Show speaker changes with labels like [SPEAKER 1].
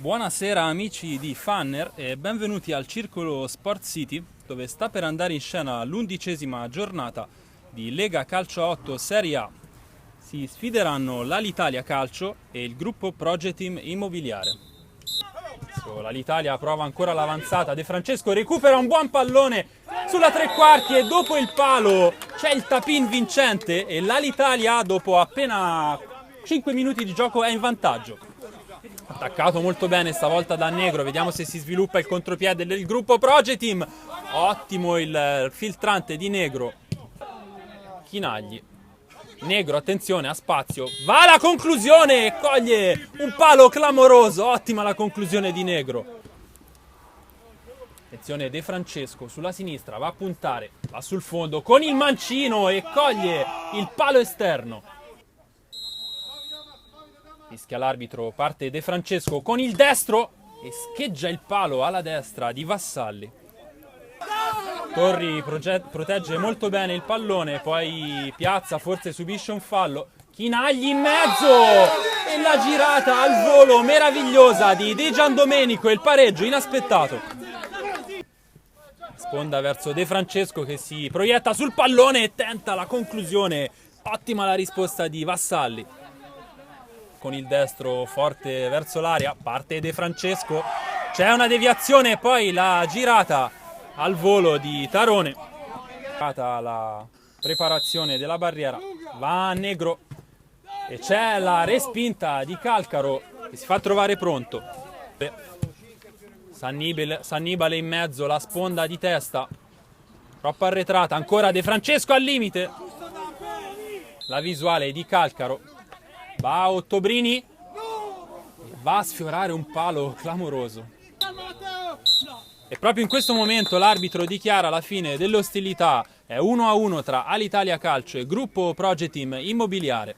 [SPEAKER 1] Buonasera amici di Funner e benvenuti al Circolo Sport City, dove sta per andare in scena l'11ª giornata di Lega Calcio 8 Serie A. Si sfideranno l'Alitalia Calcio e il gruppo Progeteam Immobiliare. L'Alitalia prova ancora l'avanzata, De Francesco recupera un buon pallone sulla tre quarti e dopo il palo c'è il tap-in vincente e l'Alitalia dopo appena 5 minuti di gioco è in vantaggio. Attaccato molto bene stavolta da Negro, vediamo se si sviluppa il contropiede del gruppo Progeteam. Ottimo il filtrante di Negro. Chinagli. Negro, attenzione, ha spazio. Va alla conclusione e coglie un palo clamoroso. Ottima la conclusione di Negro. Attenzione, De Francesco sulla sinistra, va a puntare, va sul fondo con il mancino e coglie il palo esterno. Fischia l'arbitro, parte De Francesco con il destro e scheggia il palo alla destra di Vassalli. Torri protegge molto bene il pallone, poi Piazza forse subisce un fallo. Chinagli in mezzo e la girata al volo meravigliosa di De Giandomenico e il pareggio inaspettato. Sponda verso De Francesco che si proietta sul pallone e tenta la conclusione. Ottima la risposta di Vassalli. Con il destro forte verso l'aria, parte De Francesco, c'è una deviazione e poi la girata al volo di Tarone. La preparazione della barriera, va a Negro e c'è la respinta di Calcaro che si fa trovare pronto. Sannibale in mezzo, la sponda di testa, troppo arretrata, ancora De Francesco al limite. La visuale di Calcaro. Va a Ottobrini, va a sfiorare un palo clamoroso. E proprio in questo momento l'arbitro dichiara la fine delle ostilità. È 1-1 tra Alitalia Calcio e gruppo Progeteam Immobiliare.